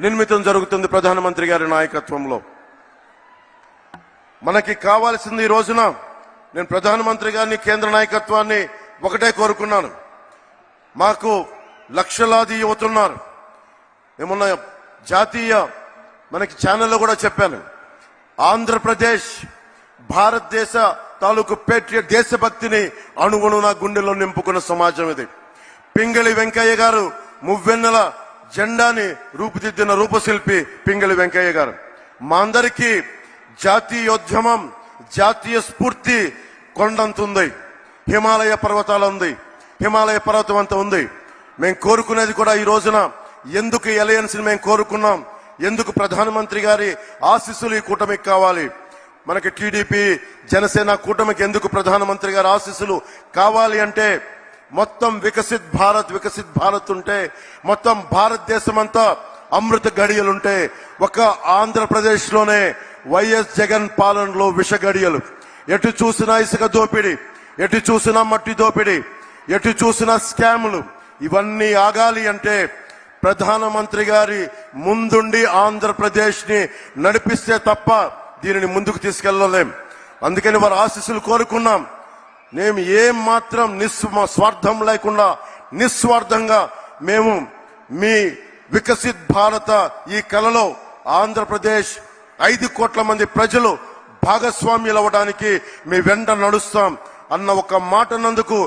నిర్మితం జరుగుతుంది ప్రధానమంత్రి గారి నాయకత్వంలో. మనకి కావాల్సింది ఈ రోజున నేను ప్రధానమంత్రి గారిని కేంద్ర నాయకత్వాన్ని ఒకటే కోరుకున్నాను. మాకు లక్షలాది యువతున్నారు. ఏమన్నా జాతీయ మనకి ఛానల్లో కూడా చెప్పాను, ఆంధ్రప్రదేశ్ భారతదేశ తాలూకు పేట్రియట్ దేశభక్తిని అణువణున గుండెలో నింపుకున్న సమాజం ఇది. పింగళి వెంకయ్య గారు మువ్వెన్నెల జెండాని రూపుదిద్దిన రూపశిల్పి పింగళి వెంకయ్య గారు. మా అందరికీ జాతీయోద్యమం జాతీయ స్ఫూర్తి కొండంత ఉంది, హిమాలయ పర్వతాలు ఉంది, హిమాలయ పర్వతం అంతా ఉంది. మేము కోరుకునేది కూడా ఈ రోజున ఎందుకు ఎలయన్స్ మేము కోరుకున్నాం, ఎందుకు ప్రధానమంత్రి గారి ఆశీస్సులు ఈ కూటమికి కావాలి, మనకి టీడీపీ జనసేన కూటమికి ఎందుకు ప్రధానమంత్రి గారి ఆశీస్సులు కావాలి అంటే, మొత్తం వికసిత్ భారత్ ఉంటే, మొత్తం భారతదేశం అంతా అమృత గడియలుంటే, ఒక ఆంధ్రప్రదేశ్ లోనే వైఎస్ జగన్ పాలనలో విష గడియలు. ఎటు చూసినా ఇసుక దోపిడీ, ఎటు చూసినా మట్టి దోపిడీ, ఎటు చూసినా స్కాములు. ఇవన్నీ ఆగాలి అంటే ప్రధానమంత్రి గారి ముందుండి ఆంధ్రప్రదేశ్ ని నడిపిస్తే తప్ప దీనిని ముందుకు తీసుకెళ్లలేం. అందుకని వారి ఆశీస్సులు కోరుకున్నాం. మేము ఏం మాత్రం స్వార్థం లేకుండా నిస్వార్థంగా మేము మీ వికసిత్ భారత ఈ కలలో ఆంధ్రప్రదేశ్ 5 కోట్ల మంది ప్రజలు భాగస్వామ్యులు అవ్వడానికి మీ వెంట నడుస్తాం అన్న ఒక మాట నందుకు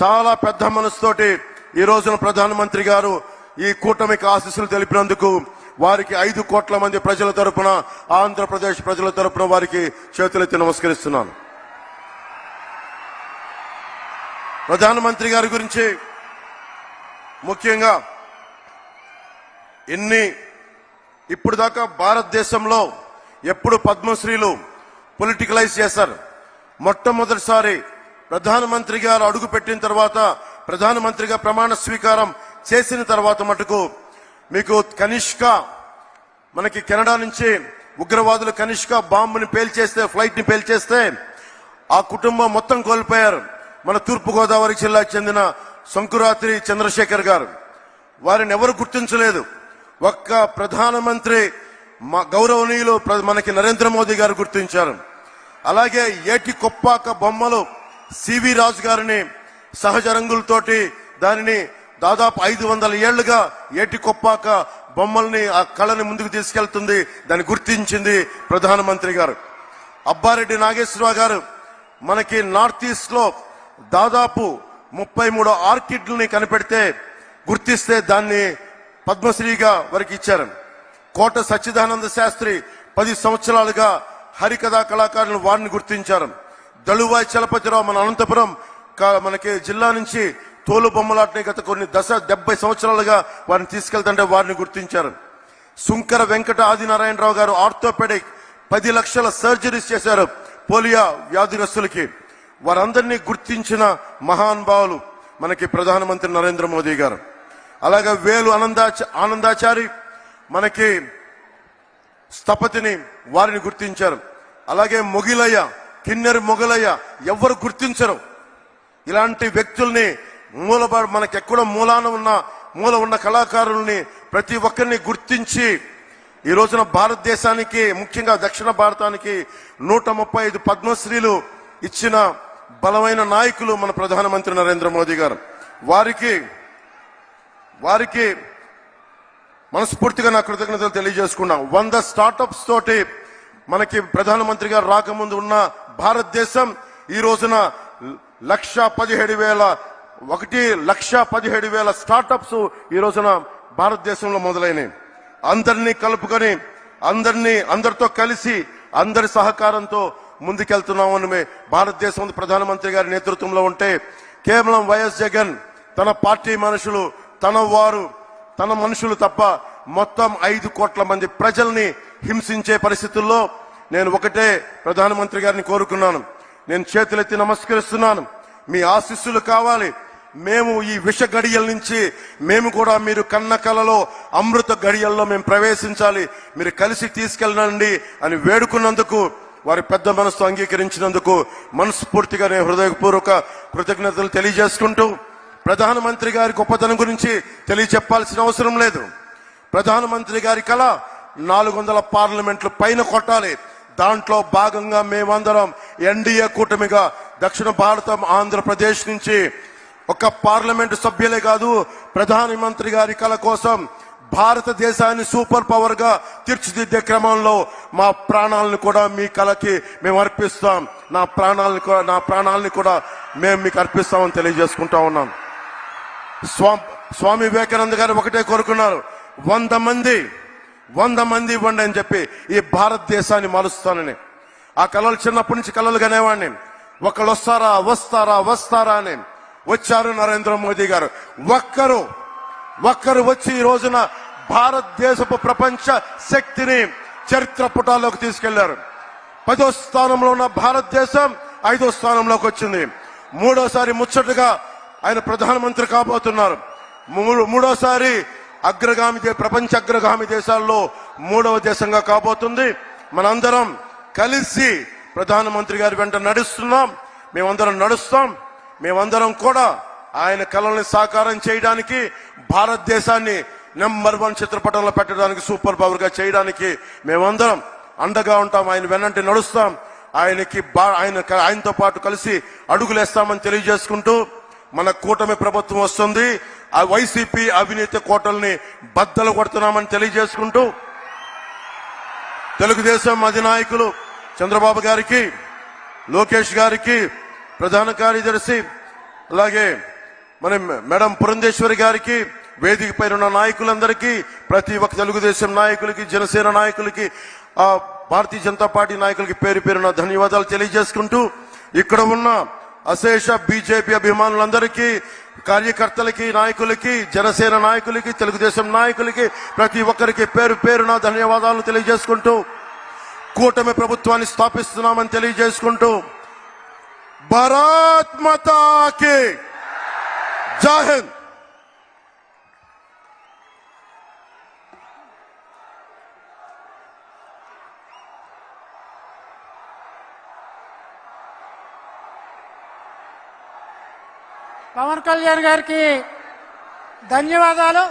చాలా పెద్ద మనసుతోటి ఈ రోజున ప్రధానమంత్రి గారు ఈ కూటమికి ఆశీస్సులు తెలిపినందుకు వారికి 5 కోట్ల మంది ప్రజల తరపున, ఆంధ్రప్రదేశ్ ప్రజల తరపున వారికి చేతులెత్తి నమస్కరిస్తున్నాను. ప్రధానమంత్రి గారి గురించి ముఖ్యంగా ఇప్పుడు దాకా భారతదేశంలో ఎప్పుడు పద్మశ్రీలు పొలిటికలైజ్ చేశారు. మొట్టమొదటిసారి ప్రధానమంత్రి గారు అడుగు పెట్టిన తర్వాత, ప్రధానమంత్రిగా ప్రమాణ స్వీకారం చేసిన తర్వాత మటుకు మీకు కనిష్క, మనకి కెనడా నుంచి ఉగ్రవాదులు కనిష్క బాంబుని పేల్చేస్తే, ఫ్లైట్ ని పేల్చేస్తే ఆ కుటుంబం మొత్తం కోల్పోయారు. మన తూర్పుగోదావరి జిల్లాకు చెందిన శంకురాత్రి చంద్రశేఖర్ గారు. వారిని ఎవరు గుర్తించలేదు. ఒక్క ప్రధానమంత్రి గౌరవనీయులు మనకి నరేంద్ర మోదీ గారు గుర్తించారు. అలాగే ఏటి కొప్పాక బొమ్మలు సివి రాజు గారిని సహజ రంగులతోటి దానిని దాదాపు 500 ఏళ్లుగా ఏటి కొప్పాక బొమ్మల్ని ఆ కళని ముందుకు తీసుకెళ్తుంది, దాన్ని గుర్తించింది ప్రధానమంత్రి గారు. అబ్బారెడ్డి నాగేశ్వరరావు గారు మనకి నార్త్ ఈస్ట్ లో దాదాపు 33 ఆర్కిడ్లని కనిపెడితే గుర్తిస్తే దాన్ని పద్మశ్రీగా వారికి ఇచ్చారు. కోట సచ్చిదానంద శాస్త్రి 10 సంవత్సరాలుగా హరికథా కళాకారులను వారిని గుర్తించారు. దళువాయి చలపతిరావు మన అనంతపురం మనకి జిల్లా నుంచి తోలు బొమ్మలాటని గత కొన్ని 70 సంవత్సరాలుగా వారిని తీసుకెళ్తుంటే వారిని గుర్తించారు. సుంకర వెంకట ఆదినారాయణరావు గారు ఆర్థోపెడిక్ 10 లక్షల సర్జరీస్ చేశారు పోలియో వ్యాధిగ్రస్తులకి. వారందరినీ గుర్తించిన మహానుభావులు మనకి ప్రధానమంత్రి నరేంద్ర మోదీ గారు. అలాగే వేలు ఆనందాచారి మనకి స్థపతిని వారిని గుర్తించారు. అలాగే మొగిలయ్య, కిన్నెర మొగలయ్య ఎవరు గుర్తించరు. ఇలాంటి వ్యక్తుల్ని మనకెక్కడ మూల ఉన్న కళాకారుల్ని ప్రతి ఒక్కరిని గుర్తించి ఈ రోజున భారతదేశానికి, ముఖ్యంగా దక్షిణ భారతానికి 135 పద్మశ్రీలు ఇచ్చిన బలమైన నాయకులు మన ప్రధానమంత్రి నరేంద్ర మోదీ గారు. వారికి మనస్ఫూర్తిగా నా కృతజ్ఞతలు తెలియజేసుకున్నాం. 100 స్టార్టప్స్ తోటి మనకి ప్రధానమంత్రి గారు రాకముందు ఉన్న భారతదేశం ఈ రోజున 1,17,000 స్టార్టప్స్ ఈ రోజున భారతదేశంలో మొదలైనవి. అందరినీ కలుపుకొని, అందరితో కలిసి, అందరి సహకారంతో ముందుకెళ్తున్నామని భారతదేశం ప్రధానమంత్రి గారి నేతృత్వంలో ఉంటే, కేవలం వైఎస్ జగన్ తన పార్టీ మనుషులు, తన మనుషులు తప్ప మొత్తం 5 కోట్ల మంది ప్రజల్ని హింసించే పరిస్థితుల్లో నేను ఒకటే ప్రధానమంత్రి గారిని కోరుకున్నాను. నేను చేతులెత్తి నమస్కరిస్తున్నాను. మీ ఆశీస్సులు కావాలి. మేము ఈ విష గడియల నుంచి మేము కూడా మీరు కన్న కలలో అమృత గడియల్లో మేము ప్రవేశించాలి, మీరు కలిసి తీసుకెళ్ళండి అని వేడుకున్నందుకు, వారి పెద్ద మనసు అంగీకరించినందుకు మనస్ఫూర్తిగా నేను హృదయపూర్వక కృతజ్ఞతలు తెలియజేసుకుంటూ, ప్రధానమంత్రి గారి గొప్పతనం గురించి తెలియచెప్పాల్సిన అవసరం లేదు. ప్రధానమంత్రి గారి కళ 400 పార్లమెంట్లు పైన కొట్టాలి. దాంట్లో భాగంగా మేమందరం ఎన్డీఏ కూటమిగా దక్షిణ భారతం ఆంధ్రప్రదేశ్ నుంచి ఒక పార్లమెంటు సభ్యులే కాదు, ప్రధానమంత్రి గారి కళ కోసం భారతదేశాన్ని సూపర్ పవర్ గా తీర్చిదిద్దే క్రమంలో మా ప్రాణాలను కూడా మీ కళకి మేము అర్పిస్తాం. నా ప్రాణాలని కూడా మేము మీకు అర్పిస్తామని తెలియజేసుకుంటా ఉన్నాం. స్వామి వివేకానంద గారు ఒకటే కోరుకున్నారు, 100 మంది ఇవ్వండి అని చెప్పి ఈ భారతదేశాన్ని మారుస్తానని. ఆ కళలు చిన్నప్పటి నుంచి కళలు కనేవాడిని. ఒకళ్ళు వస్తారా అని. వచ్చారు నరేంద్ర మోదీ గారు. ఒక్కరు వచ్చి ఈ రోజున భారతదేశపు ప్రపంచ శక్తిని చరిత్ర పుటాల్లోకి తీసుకెళ్లారు. 10వ స్థానంలో ఉన్న భారతదేశం 5వ స్థానంలోకి వచ్చింది. మూడోసారి ముచ్చటగా ఆయన ప్రధానమంత్రి కాబోతున్నారు. మూడోసారి ప్రపంచ అగ్రగామి దేశాల్లో 3వ దేశంగా కాబోతుంది. మనందరం కలిసి ప్రధానమంత్రి గారి వెంట నడుస్తున్నాం. మేమందరం నడుస్తాం. మేమందరం కూడా ఆయన కళల్ని సాకారం చేయడానికి, భారతదేశాన్ని నెంబర్ 1 చిత్రపటంలో పెట్టడానికి, సూపర్ పవర్ గా చేయడానికి మేమందరం అండగా ఉంటాం. ఆయన వెన్నంటి నడుస్తాం. ఆయనతో పాటు కలిసి అడుగులేస్తామని తెలియజేసుకుంటూ, మన కూటమి ప్రభుత్వం వస్తుంది. ఆ వైసీపీ అవినీతి కోటల్ని బద్దలు కొడుతున్నామని తెలియజేసుకుంటూ, తెలుగుదేశం అధినాయకులు చంద్రబాబు గారికి, లోకేష్ గారికి, ప్రధాన కార్యదర్శి అలాగే మన మేడం పురంధేశ్వరి గారికి, వేదిక పైన ఉన్న నాయకులందరికీ, ప్రతి ఒక్క తెలుగుదేశం నాయకులకి, జనసేన నాయకులకి, భారతీయ జనతా పార్టీ నాయకులకి పేరు పేరున ధన్యవాదాలు తెలియజేసుకుంటూ, ఇక్కడ ఉన్న అశేష బీజేపీ అభిమానులందరికీ, కార్యకర్తలకి, నాయకులకి, జనసేన నాయకులకి, తెలుగుదేశం నాయకులకి, ప్రతి ఒక్కరికి పేరు పేరున ధన్యవాదాలు తెలియజేసుకుంటూ, కూటమి ప్రభుత్వాన్ని స్థాపిస్తున్నామని తెలియజేసుకుంటూ, భారత్ మాతా కీ జై హింద్. పవన్ కళ్యాణ్ గారికి ధన్యవాదాలు.